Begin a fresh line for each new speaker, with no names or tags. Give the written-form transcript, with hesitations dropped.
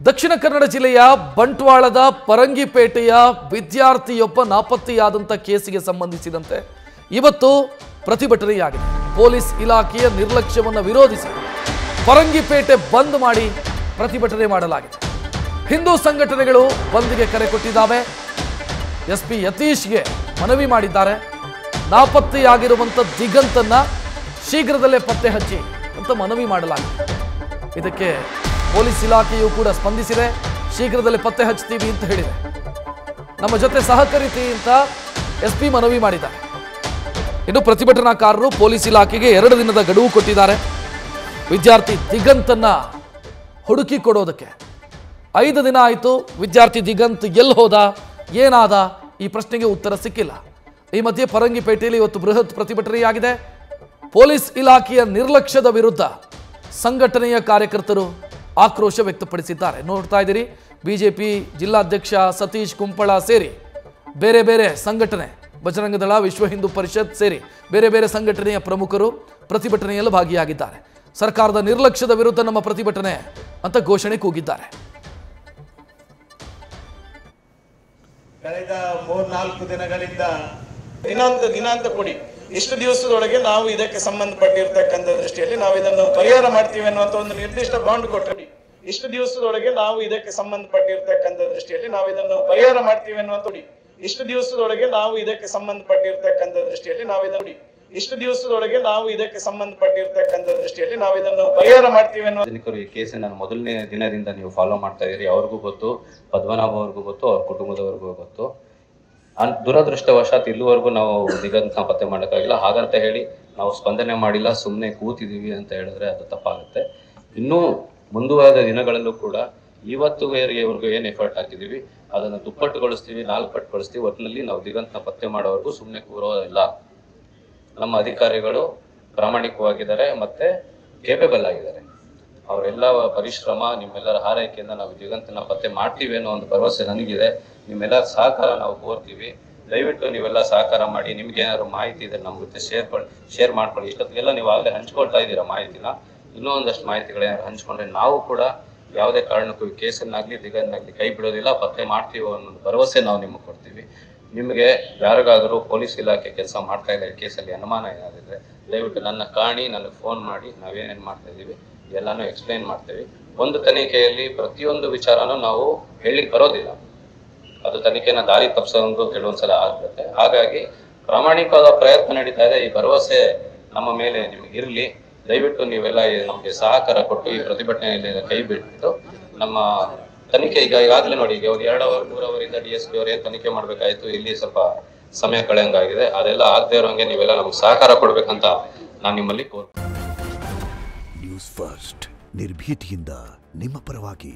ದಕ್ಷಿಣ ಕನ್ನಡ ಜಿಲ್ಲೆಯ ಬಂಟ್ವಾಳದ ಪರಂಗಿಪೇಟೆಯ ವಿದ್ಯಾರ್ಥಿಯೊಬ್ಬ ನಾಪತ್ತೆಯಾದಂಥ ಕೇಸಿಗೆ ಸಂಬಂಧಿಸಿದಂತೆ ಇವತ್ತು ಪ್ರತಿಭಟನೆಯಾಗಿದೆ. ಪೊಲೀಸ್ ಇಲಾಖೆಯ ನಿರ್ಲಕ್ಷ್ಯವನ್ನು ವಿರೋಧಿಸಿ ಪರಂಗಿಪೇಟೆ ಬಂದ್ ಮಾಡಿ ಪ್ರತಿಭಟನೆ ಮಾಡಲಾಗಿದೆ. ಹಿಂದೂ ಸಂಘಟನೆಗಳು ಬಂದ್ಗೆ ಕರೆ ಕೊಟ್ಟಿದ್ದಾವೆ. ಎಸ್ಪಿ ಯತೀಶ್ಗೆ ಮನವಿ ಮಾಡಿದ್ದಾರೆ. ನಾಪತ್ತೆಯಾಗಿರುವಂಥ ದಿಗಂತನ್ನ ಶೀಘ್ರದಲ್ಲೇ ಪತ್ತೆ ಹಚ್ಚಿ ಅಂತ ಮನವಿ ಮಾಡಲಾಗಿದೆ. ಇದಕ್ಕೆ ಪೊಲೀಸ್ ಇಲಾಖೆಯು ಕೂಡ ಸ್ಪಂದಿಸಿದೆ. ಶೀಘ್ರದಲ್ಲೇ ಪತ್ತೆ ಹಚ್ತೀವಿ ಅಂತ ಹೇಳಿದೆ. ನಮ್ಮ ಜೊತೆ ಸಹಕರಿಸಿ ಅಂತ ಎಸ್ಪಿ ಮನವಿ ಮಾಡಿದ್ದಾರೆ. ಇನ್ನು ಪ್ರತಿಭಟನಾಕಾರರು ಪೊಲೀಸ್ ಇಲಾಖೆಗೆ 2 ದಿನದ ಗಡುವು ಕೊಟ್ಟಿದ್ದಾರೆ. ವಿದ್ಯಾರ್ಥಿ ದಿಗಂತನ್ನ ಹುಡುಕಿ ಕೊಡೋದಕ್ಕೆ 5 ದಿನ ಆಯಿತು. ವಿದ್ಯಾರ್ಥಿ ದಿಗಂತ್ ಎಲ್ಲಿ ಹೋದ, ಏನಾದ, ಈ ಪ್ರಶ್ನೆಗೆ ಉತ್ತರ ಸಿಕ್ಕಿಲ್ಲ. ಈ ಮಧ್ಯೆ ಪರಂಗಿಪೇಟೆಯಲ್ಲಿ ಇವತ್ತು ಬೃಹತ್ ಪ್ರತಿಭಟನೆಯಾಗಿದೆ. ಪೊಲೀಸ್ ಇಲಾಖೆಯ ನಿರ್ಲಕ್ಷ್ಯದ ವಿರುದ್ಧ ಸಂಘಟನೆಯ ಕಾರ್ಯಕರ್ತರು ಆಕ್ರೋಶ ವ್ಯಕ್ತಪಡಿಸಿದ್ದಾರೆ. ನೋಡ್ತಾ ಇದ್ದೀರಿ, ಬಿಜೆಪಿ ಜಿಲ್ಲಾಧ್ಯಕ್ಷ ಸತೀಶ್ ಕುಂಪಳ ಸೇರಿ ಬೇರೆ ಬೇರೆ ಸಂಘಟನೆ, ಬಜರಂಗ ದಳ, ವಿಶ್ವ ಹಿಂದೂ ಪರಿಷತ್ ಸೇರಿ ಬೇರೆ ಬೇರೆ ಸಂಘಟನೆಯ ಪ್ರಮುಖರು ಪ್ರತಿಭಟನೆಯಲ್ಲಿ ಭಾಗಿಯಾಗಿದ್ದಾರೆ. ಸರ್ಕಾರದ ನಿರ್ಲಕ್ಷ್ಯದ ವಿರುದ್ಧ ನಮ್ಮ ಪ್ರತಿಭಟನೆ ಅಂತ ಘೋಷಣೆ ಕೂಗಿದ್ದಾರೆ.
ಕಳೆದ 3-4 ದಿನಗಳಿಂದ ದಿನಾಂತ ಕೊಡಿ, ಇಷ್ಟು ದಿವಸದೊಳಗೆ ನಾವು ಇದಕ್ಕೆ ಸಂಬಂಧಪಟ್ಟಿರ್ತಕ್ಕಂಥ ದೃಷ್ಟಿಯಲ್ಲಿ ನಾವು ಇದನ್ನು ಪರಿಹಾರ ಮಾಡ್ತೀವಿ ಅನ್ನುವಂಥ ಒಂದು ನಿರ್ದಿಷ್ಟ ಬಾಂಡ್ ಕೊಟ್ಟರೆ, ಇಷ್ಟು ದಿವಸದೊಳಗೆ ನಾವು ಇದಕ್ಕೆ ಸಂಬಂಧಪಟ್ಟಿರ್ತಕ್ಕಂಥ ದೃಷ್ಟಿಯಲ್ಲಿ ನಾವು ಇದನ್ನು ಪರಿಹಾರ ಮಾಡ್ತೀವಿ ಅನ್ನುವಂಥ ಇಷ್ಟು ದಿವಸದೊಳಗೆ ನಾವು ಇದಕ್ಕೆ ಸಂಬಂಧಪಟ್ಟಿರ್ತಕ್ಕಂಥ ದೃಷ್ಟಿಯಲ್ಲಿ ನಾವು ಇದನ್ನು ಇಷ್ಟು ದಿವಸದೊಳಗೆ ನಾವು ಇದಕ್ಕೆ ಸಂಬಂಧಪಟ್ಟಿರ್ತಕ್ಕಂಥ ದೃಷ್ಟಿಯಲ್ಲಿ ನಾವು ಇದನ್ನು ಪರಿಹಾರ ಮಾಡ್ತೀವಿ ಅನ್ನೋ
ಈ ಕೇಸನ್ನ ಮೊದಲನೇ ದಿನದಿಂದ ನೀವು ಫಾಲೋ ಮಾಡ್ತಾ ಇದ್ದೀರಿ. ಅವ್ರಿಗೂ ಗೊತ್ತು, ಪದ್ಮನಾಭ ಅವ್ರಿಗೂ ಗೊತ್ತು, ಅವ್ರ ಕುಟುಂಬದವ್ರಿಗೂ ಗೊತ್ತು. ದುರದೃಷ್ಟವಶಾತ್ ಇಲ್ಲಿವರೆಗೂ ನಾವು ದಿಗಂತನ ಪತ್ತೆ ಮಾಡೋಕ್ಕಾಗಿಲ್ಲ. ಹಾಗಂತ ಹೇಳಿ ನಾವು ಸ್ಪಂದನೆ ಮಾಡಿಲ್ಲ, ಸುಮ್ಮನೆ ಕೂತಿದ್ದೀವಿ ಅಂತ ಹೇಳಿದ್ರೆ ಅದು ತಪ್ಪಾಗುತ್ತೆ. ಇನ್ನೂ ಮುಂದುವರೆದ ದಿನಗಳಲ್ಲೂ ಕೂಡ ಇವತ್ತಿವರೆಗೂ ಏನು ಎಫರ್ಟ್ ಹಾಕಿದ್ದೀವಿ ಅದನ್ನು ದುಪ್ಪಟ್ಟುಗೊಳಿಸ್ತೀವಿ, 4 ಪಟ್ಟುಗೊಳಿಸ್ತೀವಿ. ಒಟ್ಟಿನಲ್ಲಿ ನಾವು ದಿಗಂತನ ಪತ್ತೆ ಮಾಡೋವರೆಗೂ ಸುಮ್ಮನೆ ಕೂರೋದಿಲ್ಲ. ನಮ್ಮ ಅಧಿಕಾರಿಗಳು ಪ್ರಾಮಾಣಿಕವಾಗಿದ್ದಾರೆ ಮತ್ತೆ ಕೇಪೇಬಲ್ ಆಗಿದ್ದಾರೆ. ಅವರೆಲ್ಲ ಪರಿಶ್ರಮ, ನಿಮ್ಮೆಲ್ಲರ ಹಾರೈಕೆಯಿಂದ ನಾವು ದಿಗಂತನ ಪತ್ತೆ ಮಾಡ್ತೀವಿ ಅನ್ನೋ ಒಂದು ಭರವಸೆ ನನಗಿದೆ. ನಿಮ್ಮೆಲ್ಲರ ಸಹಕಾರ ನಾವು ಕೋರ್ತೀವಿ. ದಯವಿಟ್ಟು ನೀವೆಲ್ಲ ಸಹಕಾರ ಮಾಡಿ. ನಿಮ್ಗೆ ಏನಾದ್ರು ಮಾಹಿತಿ ಇದೆ ನಮ್ಮ ಜೊತೆ ಶೇರ್ ಮಾಡ್ಕೊಳ್ಳಿ. ಇಷ್ಟೊತ್ತಿಗೆಲ್ಲ ನೀವು ಆಗಲೇ ಹಂಚ್ಕೊಳ್ತಾ ಇದ್ದೀರಾ ಮಾಹಿತಿನ. ಇನ್ನೂ ಒಂದಷ್ಟು ಮಾಹಿತಿಗಳೇನಾದ್ರು ಹಂಚ್ಕೊಂಡ್ರೆ ನಾವು ಕೂಡ ಯಾವುದೇ ಕಾರಣಕ್ಕೂ ಈ ಕೇಸನ್ನಾಗಲಿ ದಿಗಂತನಾಗಲಿ ಕೈ ಬಿಡೋದಿಲ್ಲ, ಪತ್ತೆ ಮಾಡ್ತೀವಿ ಅನ್ನೋ ಭರವಸೆ ನಾವು ನಿಮಗೆ ಕೊಡ್ತೀವಿ. ನಿಮಗೆ ಯಾರಿಗಾದರೂ ಪೊಲೀಸ್ ಇಲಾಖೆ ಕೆಲಸ ಮಾಡ್ತಾ ಇಲ್ಲ ಈ ಕೇಸಲ್ಲಿ ಅನುಮಾನ ಏನಾದಿದ್ರೆ ದಯವಿಟ್ಟು ನನ್ನ ಕಾಣಿ, ನನಗೆ ಫೋನ್ ಮಾಡಿ. ನಾವೇನೇನು ಮಾಡ್ತಾ ಇದ್ದೀವಿ ಎಲ್ಲಾನು ಎಕ್ಸ್ಪ್ಲೈನ್ ಮಾಡ್ತೀವಿ. ಒಂದು ತನಿಖೆಯಲ್ಲಿ ಪ್ರತಿಯೊಂದು ವಿಚಾರನೂ ನಾವು ಹೇಳಿ ಬರೋದಿಲ್ಲ. ಅದು ತನಿಖೆನ ದಾರಿ ತಪ್ಪಿಸೋದು ಕೆಲವೊಂದ್ಸಲ ಆಗುತ್ತೆ. ಹಾಗಾಗಿ ಪ್ರಾಮಾಣಿಕವಾದ ಪ್ರಯತ್ನ ನಡೀತಾ ಇದೆ. ಈ ಭರವಸೆ ನಮ್ಮ ಮೇಲೆ ನಿಮಗೆ ಇರಲಿ. ದಯವಿಟ್ಟು ನೀವೆಲ್ಲ ನಮಗೆ ಸಹಕಾರ ಕೊಟ್ಟು ಈ ಪ್ರತಿಭಟನೆಯಲ್ಲಿ ಕೈ ಬಿಟ್ಟು ನಮ್ಮ ತನಿಖೆ ಈಗಾಗಲೇ ನೋಡಿ, ಈಗ 2 ಅವರ್ 3 ಅವರಿಂದ DSP ಅವರೇ ತನಿಖೆ ಮಾಡ್ಬೇಕಾಯ್ತು. ಇಲ್ಲಿ ಸ್ವಲ್ಪ ಸಮಯ ಕಳೆಯಂಗಾಗಿದೆ. ಅದೆಲ್ಲ ಆಗದೆ ಇರೋಂಗೆ ನೀವೆಲ್ಲ ನಮ್ಗೆ ಸಹಕಾರ ಕೊಡ್ಬೇಕಂತ ನಾನು ನಿಮ್ಮಲ್ಲಿ
ನ್ಯೂಸ್ ಫಸ್ಟ್, ನಿರ್ಭೀತಿಯಿಂದ ನಿಮ್ಮ ಪರವಾಗಿ.